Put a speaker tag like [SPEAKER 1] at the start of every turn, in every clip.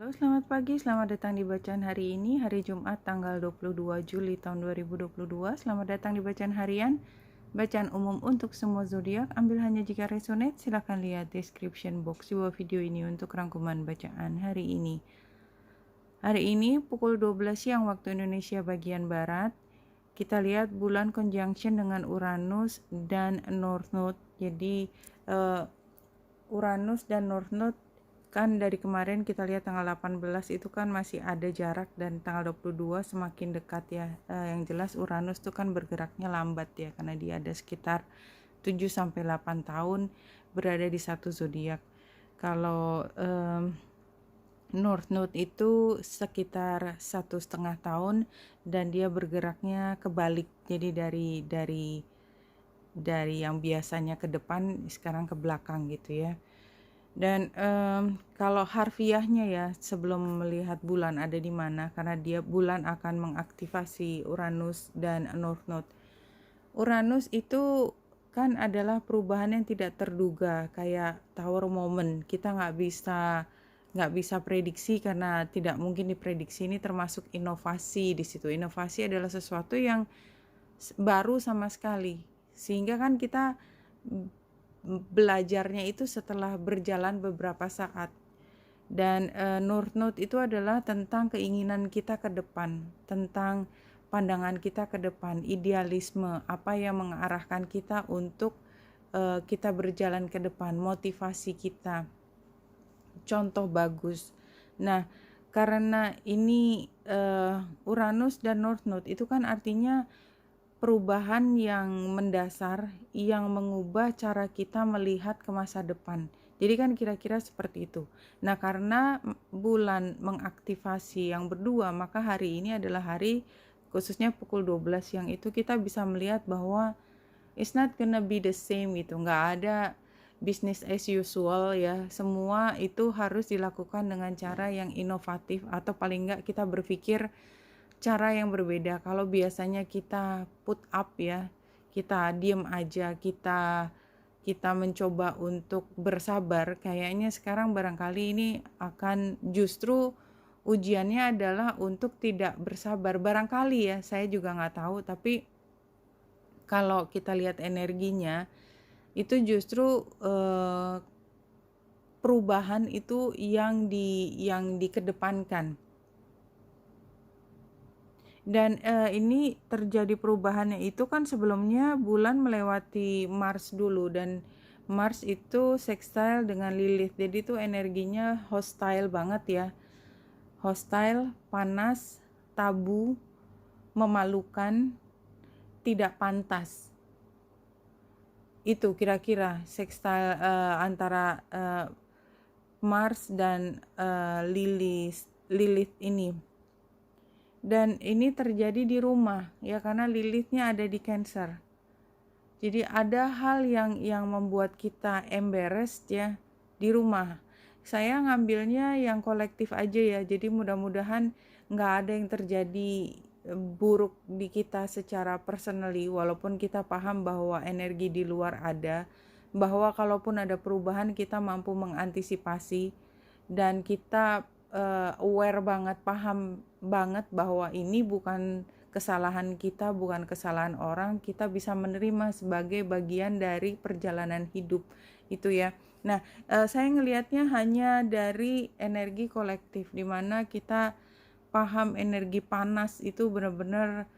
[SPEAKER 1] Halo, selamat pagi. Selamat datang di bacaan hari ini, hari Jumat tanggal 22 Juli tahun 2022. Selamat datang di bacaan harian, bacaan umum untuk semua zodiak. Ambil hanya jika resonate. Silahkan lihat description box di bawah video ini untuk rangkuman bacaan hari ini. Hari ini pukul 12 siang waktu Indonesia bagian Barat, kita lihat bulan conjunction dengan Uranus dan North Node. Jadi Uranus dan North Node kan dari kemarin kita lihat tanggal 18 itu kan masih ada jarak, dan tanggal 22 semakin dekat ya. Yang jelas Uranus itu kan bergeraknya lambat ya, karena dia ada sekitar 7-8 tahun berada di satu zodiak. Kalau North Node itu sekitar 1,5 tahun, dan dia bergeraknya kebalik. Jadi dari yang biasanya ke depan sekarang ke belakang gitu ya. Dan kalau harfiahnya ya, sebelum melihat bulan ada di mana, karena dia bulan akan mengaktifasi Uranus dan North Node. Uranus itu kan adalah perubahan yang tidak terduga, kayak tower moment. Kita nggak bisa prediksi, karena tidak mungkin diprediksi. Ini termasuk inovasi di situ. Inovasi adalah sesuatu yang baru sama sekali, sehingga kan kita belajarnya itu setelah berjalan beberapa saat. Dan North Node itu adalah tentang keinginan kita ke depan, tentang pandangan kita ke depan, idealisme, apa yang mengarahkan kita untuk kita berjalan ke depan, motivasi kita, contoh bagus. Nah, karena ini Uranus dan North Node itu kan artinya perubahan yang mendasar, yang mengubah cara kita melihat ke masa depan. Jadi kan kira-kira seperti itu. Nah, karena bulan mengaktifasi yang berdua, maka hari ini adalah hari, khususnya pukul 12 siang itu, kita bisa melihat bahwa it's not gonna be the same gitu. Nggak ada business as usual ya. Semua itu harus dilakukan dengan cara yang inovatif, atau paling nggak kita berpikir cara yang berbeda. Kalau biasanya kita put up ya, kita diem aja, kita mencoba untuk bersabar, kayaknya sekarang barangkali ini akan justru ujiannya adalah untuk tidak bersabar. Barangkali ya, saya juga nggak tahu, tapi kalau kita lihat energinya, itu justru perubahan itu yang dikedepankan. Dan ini terjadi perubahannya itu kan sebelumnya bulan melewati Mars dulu, dan Mars itu sextile dengan Lilith. Jadi itu energinya hostile banget ya. Hostile, panas, tabu, memalukan, tidak pantas. Itu kira-kira sextile antara Mars dan Lilith ini. Dan ini terjadi di rumah ya, karena Lilithnya ada di Cancer. Jadi ada hal yang membuat kita embarrassed ya di rumah. Saya ngambilnya yang kolektif aja ya. Jadi mudah-mudahan nggak ada yang terjadi buruk di kita secara personally, walaupun kita paham bahwa energi di luar ada, bahwa kalaupun ada perubahan kita mampu mengantisipasi, dan kita aware banget, paham banget bahwa ini bukan kesalahan kita, bukan kesalahan orang, kita bisa menerima sebagai bagian dari perjalanan hidup itu ya. Nah, saya ngelihatnya hanya dari energi kolektif, di mana kita paham energi panas itu benar-benar,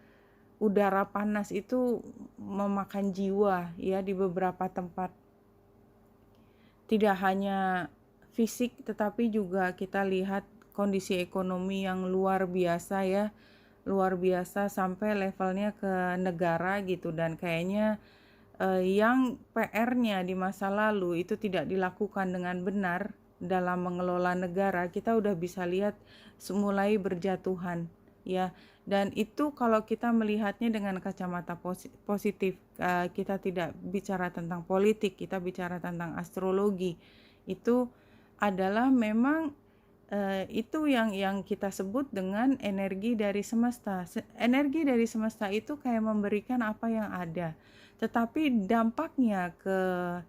[SPEAKER 1] udara panas itu memakan jiwa ya di beberapa tempat. Tidak hanya fisik, tetapi juga kita lihat kondisi ekonomi yang luar biasa ya, luar biasa sampai levelnya ke negara gitu. Dan kayaknya yang PR-nya di masa lalu itu tidak dilakukan dengan benar dalam mengelola negara, kita udah bisa lihat mulai berjatuhan ya. Dan itu kalau kita melihatnya dengan kacamata positif, kita tidak bicara tentang politik, kita bicara tentang astrologi. Itu adalah memang itu yang kita sebut dengan energi dari semesta. Energi dari semesta itu kayak memberikan apa yang ada, tetapi dampaknya ke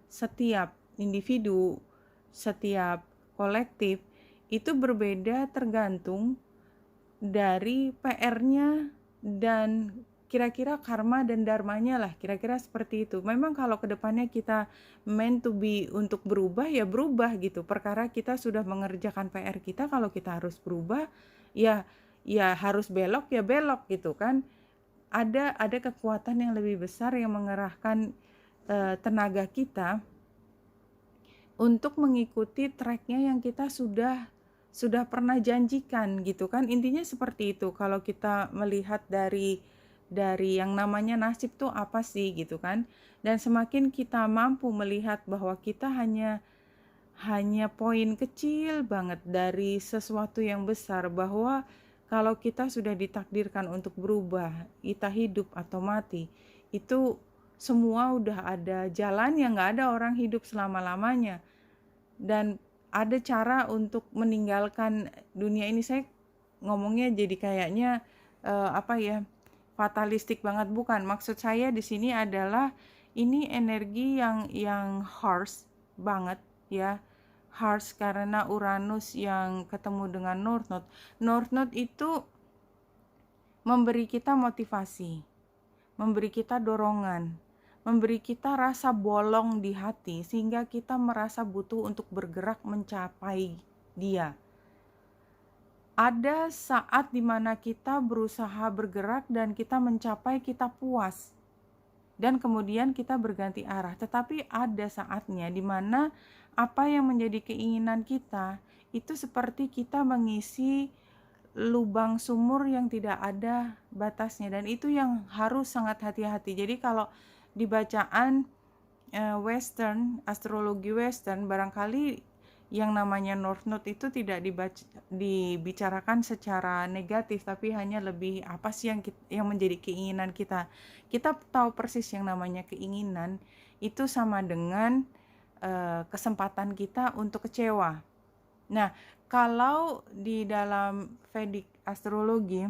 [SPEAKER 1] setiap individu, setiap kolektif itu berbeda tergantung dari PR-nya dan kira-kira karma dan dharmanya lah, kira-kira seperti itu. Memang kalau kedepannya kita meant to be untuk berubah, ya berubah gitu. Perkara kita sudah mengerjakan PR kita, kalau kita harus berubah, ya ya harus belok, ya belok gitu kan. Ada kekuatan yang lebih besar yang mengerahkan tenaga kita untuk mengikuti tracknya yang kita sudah pernah janjikan gitu kan. Intinya seperti itu. Kalau kita melihat dari yang namanya nasib tuh apa sih gitu kan. Dan semakin kita mampu melihat bahwa kita hanya poin kecil banget dari sesuatu yang besar, bahwa kalau kita sudah ditakdirkan untuk berubah, kita hidup atau mati, itu semua udah ada jalan, yang nggak ada orang hidup selama-lamanya. Dan ada cara untuk meninggalkan dunia ini. Saya ngomongnya jadi kayaknya fatalistik banget, bukan. Maksud saya di sini adalah ini energi yang harsh banget ya. Harsh karena Uranus yang ketemu dengan North Node. North Node itu memberi kita motivasi, memberi kita dorongan, memberi kita rasa bolong di hati sehingga kita merasa butuh untuk bergerak mencapai dia. Ada saat dimana kita berusaha bergerak dan kita mencapai, kita puas. Dan kemudian kita berganti arah. Tetapi ada saatnya dimana apa yang menjadi keinginan kita itu seperti kita mengisi lubang sumur yang tidak ada batasnya. Dan itu yang harus sangat hati-hati. Jadi kalau di bacaan Western, astrologi Western, barangkali yang namanya North Node itu tidak dibicarakan secara negatif, tapi hanya lebih apa sih yang menjadi keinginan kita. Kita tahu persis yang namanya keinginan itu sama dengan kesempatan kita untuk kecewa. Nah, kalau di dalam Vedic astrologi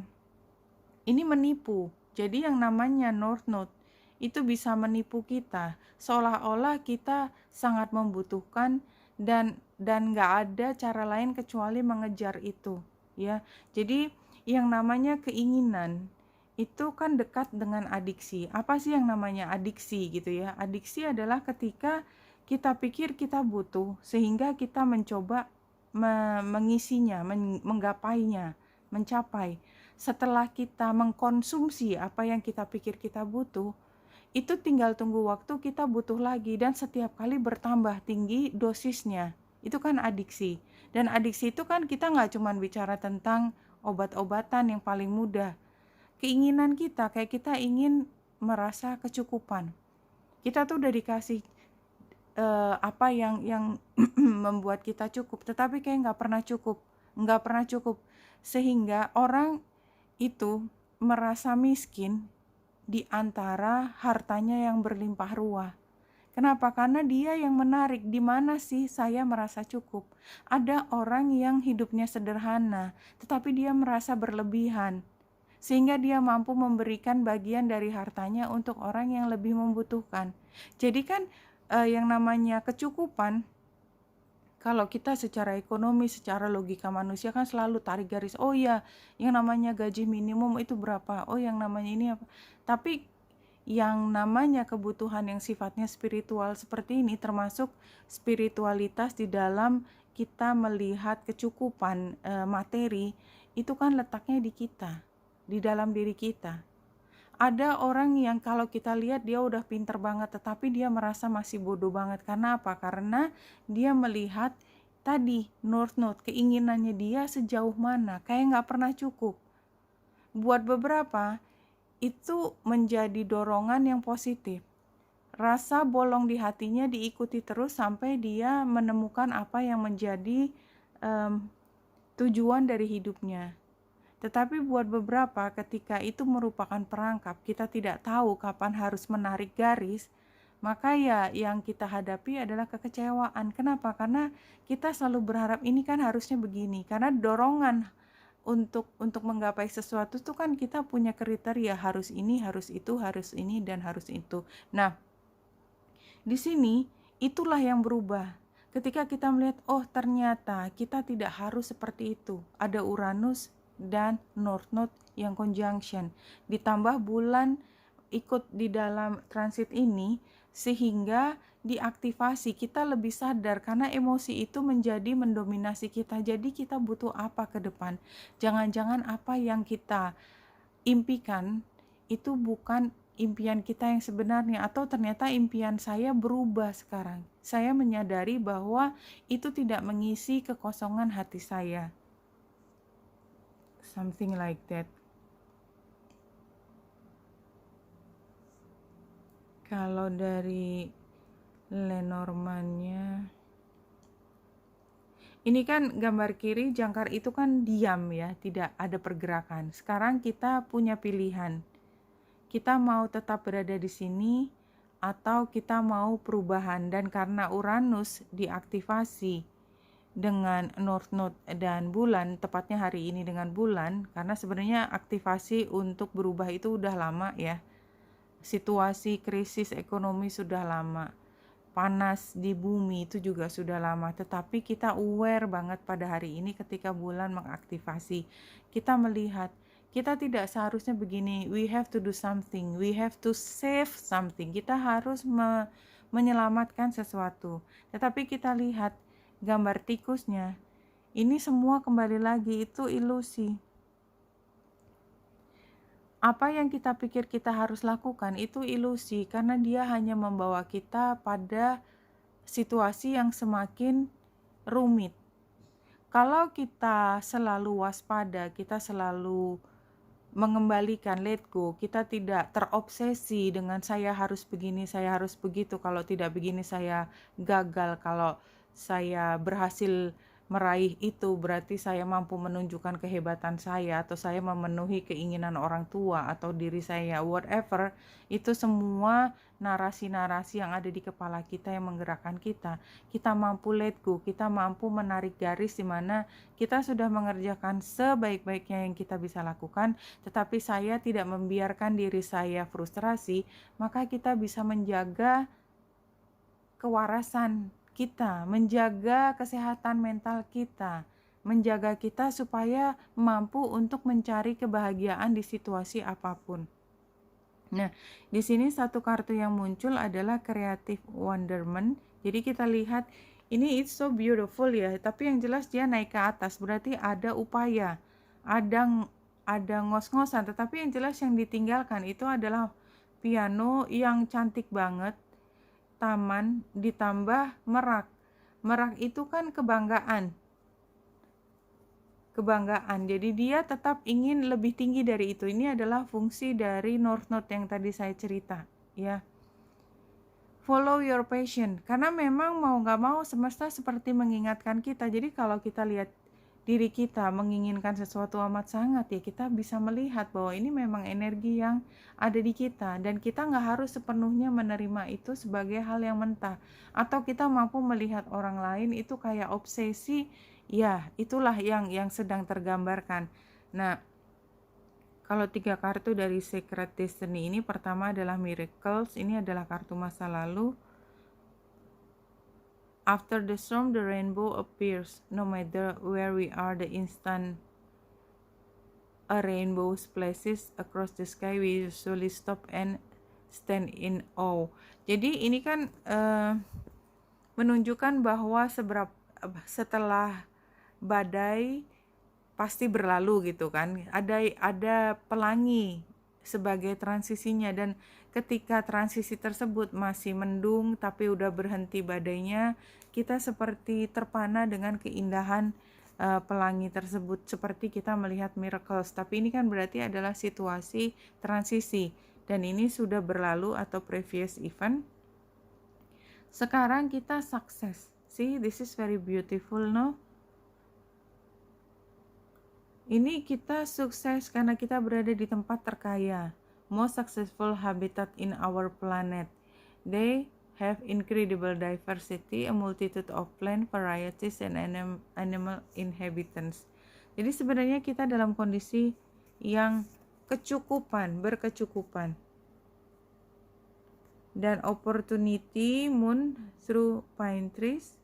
[SPEAKER 1] ini menipu. Jadi yang namanya North Node itu bisa menipu kita, seolah-olah kita sangat membutuhkan dan nggak ada cara lain kecuali mengejar itu ya. Jadi yang namanya keinginan itu kan dekat dengan adiksi. Apa sih yang namanya adiksi gitu ya? Adiksi adalah ketika kita pikir kita butuh sehingga kita mencoba mengisinya, menggapainya, mencapai. Setelah kita mengkonsumsi apa yang kita pikir kita butuh, itu tinggal tunggu waktu kita butuh lagi, dan setiap kali bertambah tinggi dosisnya. Itu kan adiksi. Dan adiksi itu kan kita nggak cuma bicara tentang obat-obatan yang paling mudah. Keinginan kita, kayak kita ingin merasa kecukupan. Kita tuh udah dikasih apa yang membuat kita cukup, tetapi kayak nggak pernah cukup. Sehingga orang itu merasa miskin di antara hartanya yang berlimpah ruah. Kenapa? Karena dia yang menarik, di mana sih saya merasa cukup. Ada orang yang hidupnya sederhana, tetapi dia merasa berlebihan, sehingga dia mampu memberikan bagian dari hartanya untuk orang yang lebih membutuhkan. Jadi kan yang namanya kecukupan, kalau kita secara ekonomi, secara logika manusia kan selalu tarik garis, oh ya yang namanya gaji minimum itu berapa, oh yang namanya ini apa. Tapi yang namanya kebutuhan yang sifatnya spiritual seperti ini, termasuk spiritualitas di dalam kita melihat kecukupan materi, itu kan letaknya di kita, di dalam diri kita. Ada orang yang kalau kita lihat dia udah pinter banget, tetapi dia merasa masih bodoh banget. Karena apa? Karena dia melihat tadi North Node, keinginannya dia sejauh mana, kayak gak pernah cukup. Buat beberapa itu menjadi dorongan yang positif. Rasa bolong di hatinya diikuti terus sampai dia menemukan apa yang menjadi tujuan dari hidupnya. Tetapi buat beberapa, ketika itu merupakan perangkap, kita tidak tahu kapan harus menarik garis, maka ya yang kita hadapi adalah kekecewaan. Kenapa? Karena kita selalu berharap ini kan harusnya begini. Karena dorongan untuk menggapai sesuatu itu kan kita punya kriteria, harus ini, harus itu, harus ini, dan harus itu. Nah, di sini itulah yang berubah. Ketika kita melihat, oh ternyata kita tidak harus seperti itu. Ada Uranus dan North Node yang conjunction. Ditambah bulan ikut di dalam transit ini, sehingga diaktifasi, kita lebih sadar karena emosi itu menjadi mendominasi kita. Jadi kita butuh apa ke depan? Jangan-jangan apa yang kita impikan itu bukan impian kita yang sebenarnya, atau ternyata impian saya berubah sekarang. Saya menyadari bahwa itu tidak mengisi kekosongan hati saya. Something like that. Kalau dari Lenormandnya, ini kan gambar kiri jangkar itu kan diam ya, tidak ada pergerakan. Sekarang kita punya pilihan. Kita mau tetap berada di sini atau kita mau perubahan, dan karena Uranus diaktifasi dengan North Node dan bulan, tepatnya hari ini dengan bulan, karena sebenarnya aktivasi untuk berubah itu udah lama ya. Situasi krisis ekonomi sudah lama. Panas di bumi itu juga sudah lama, tetapi kita aware banget pada hari ini ketika bulan mengaktifasi. Kita melihat kita tidak seharusnya begini, we have to do something, we have to save something. Kita harus menyelamatkan sesuatu. Tetapi kita lihat gambar tikusnya, ini semua kembali lagi itu ilusi. Apa yang kita pikir kita harus lakukan itu ilusi, karena dia hanya membawa kita pada situasi yang semakin rumit. Kalau kita selalu waspada, kita selalu mengembalikan, let go, kita tidak terobsesi dengan saya harus begini, saya harus begitu, kalau tidak begini saya gagal, kalau saya berhasil meraih itu berarti saya mampu menunjukkan kehebatan saya, atau saya memenuhi keinginan orang tua atau diri saya, whatever. Itu semua narasi-narasi yang ada di kepala kita yang menggerakkan kita. Kita mampu let go, kita mampu menarik garis di mana kita sudah mengerjakan sebaik-baiknya yang kita bisa lakukan, tetapi saya tidak membiarkan diri saya frustrasi, maka kita bisa menjaga kewarasan kita, menjaga kesehatan mental kita, menjaga kita supaya mampu untuk mencari kebahagiaan di situasi apapun. Nah, di sini satu kartu yang muncul adalah Creative Wonderment. Jadi kita lihat ini it's so beautiful ya, tapi yang jelas dia naik ke atas, berarti ada upaya, ada ngos-ngosan, tetapi yang jelas yang ditinggalkan itu adalah piano yang cantik banget, taman ditambah merak. Merak itu kan kebanggaan. Jadi dia tetap ingin lebih tinggi dari itu. Ini adalah fungsi dari North Node yang tadi saya cerita, ya. Follow your passion, karena memang mau nggak mau semesta seperti mengingatkan kita. Jadi kalau kita lihat diri kita menginginkan sesuatu amat sangat, ya kita bisa melihat bahwa ini memang energi yang ada di kita, dan kita nggak harus sepenuhnya menerima itu sebagai hal yang mentah, atau kita mampu melihat orang lain itu kayak obsesi, ya itulah yang sedang tergambarkan. Nah, kalau 3 kartu dari Sacred Destiny ini, pertama adalah Miracles, ini adalah kartu masa lalu. After the storm, the rainbow appears. No matter where we are, the instant a rainbow splashes across the sky, we usually stop and stand in awe. Jadi ini kan menunjukkan bahwa setelah badai pasti berlalu gitu kan. Ada pelangi sebagai transisinya, dan ketika transisi tersebut masih mendung tapi udah berhenti badainya, kita seperti terpana dengan keindahan pelangi tersebut, seperti kita melihat miracles. Tapi ini kan berarti adalah situasi transisi, dan ini sudah berlalu atau previous event. Sekarang kita sukses. See, this is very beautiful, no? Ini kita sukses karena kita berada di tempat terkaya, most successful habitat in our planet. They have incredible diversity, a multitude of plant varieties and animal inhabitants. Jadi sebenarnya kita dalam kondisi yang berkecukupan. Dan opportunity moon through pine trees.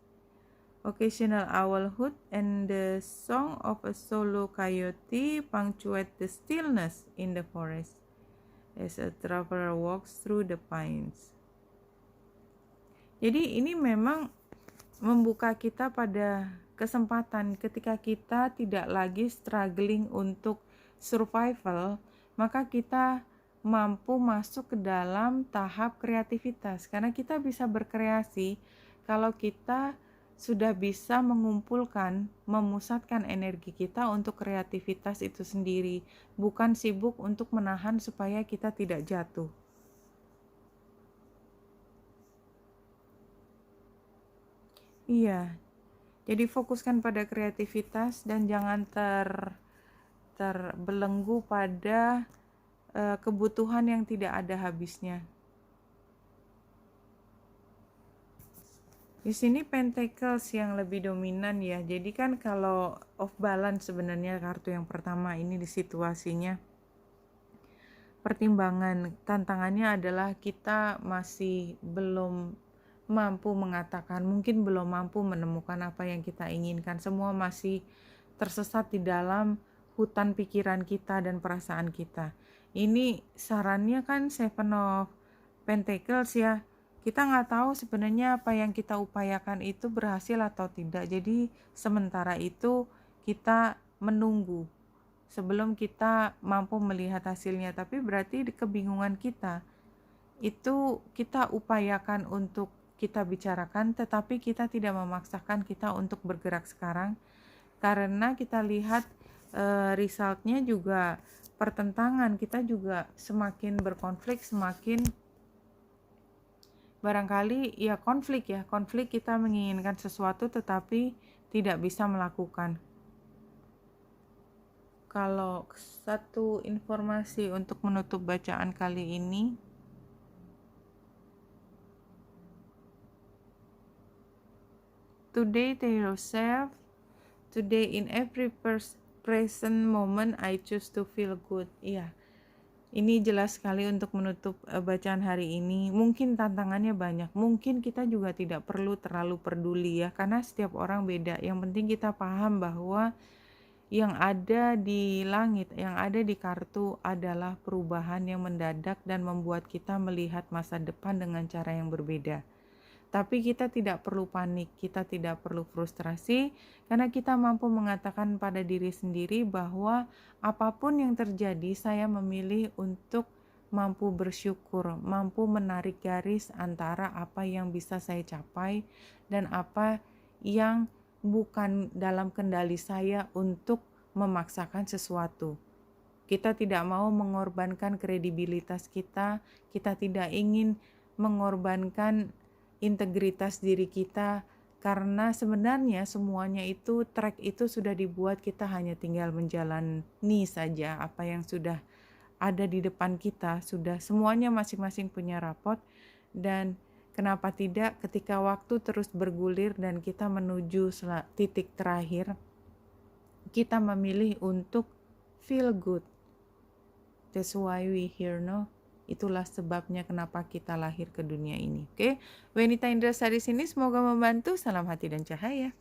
[SPEAKER 1] occasional owl hoot, and the song of a solo coyote punctuate the stillness in the forest as a traveler walks through the pines. Jadi ini memang membuka kita pada kesempatan ketika kita tidak lagi struggling untuk survival, maka kita mampu masuk ke dalam tahap kreativitas karena kita bisa berkreasi kalau kita sudah bisa mengumpulkan, memusatkan energi kita untuk kreativitas itu sendiri, bukan sibuk untuk menahan supaya kita tidak jatuh. Iya, jadi fokuskan pada kreativitas dan jangan terbelenggu pada kebutuhan yang tidak ada habisnya. Di sini Pentacles yang lebih dominan ya. Jadi kan kalau off balance sebenarnya kartu yang pertama ini di situasinya. Pertimbangan tantangannya adalah kita masih belum mampu mengatakan, mungkin belum mampu menemukan apa yang kita inginkan. Semua masih tersesat di dalam hutan pikiran kita dan perasaan kita. Ini sarannya kan Seven of Pentacles ya. Kita nggak tahu sebenarnya apa yang kita upayakan itu berhasil atau tidak. Jadi sementara itu kita menunggu sebelum kita mampu melihat hasilnya. Tapi berarti di kebingungan kita itu kita upayakan untuk kita bicarakan, tetapi kita tidak memaksakan kita untuk bergerak sekarang. Karena kita lihat resultnya juga pertentangan, kita juga semakin berkonflik, semakin barangkali ya konflik kita menginginkan sesuatu tetapi tidak bisa melakukan. Kalau satu informasi untuk menutup bacaan kali ini, today tell yourself, today in every present moment I choose to feel good. Iya. Ini jelas sekali untuk menutup bacaan hari ini. Mungkin tantangannya banyak. Mungkin kita juga tidak perlu terlalu peduli ya. Karena setiap orang beda. Yang penting kita paham bahwa yang ada di langit, yang ada di kartu adalah perubahan yang mendadak dan membuat kita melihat masa depan dengan cara yang berbeda. Tapi kita tidak perlu panik, kita tidak perlu frustrasi, karena kita mampu mengatakan pada diri sendiri bahwa apapun yang terjadi, saya memilih untuk mampu bersyukur, mampu menarik garis antara apa yang bisa saya capai dan apa yang bukan dalam kendali saya untuk memaksakan sesuatu. Kita tidak mau mengorbankan kredibilitas kita tidak ingin mengorbankan integritas diri kita, karena sebenarnya semuanya itu track itu sudah dibuat, kita hanya tinggal menjalani saja apa yang sudah ada di depan kita, sudah semuanya masing-masing punya rapot. Dan kenapa tidak ketika waktu terus bergulir dan kita menuju titik terakhir, kita memilih untuk feel good. That's why we here, no? Itulah sebabnya kenapa kita lahir ke dunia ini. Oke, Wenita Indrasari sini semoga membantu. Salam hati dan cahaya.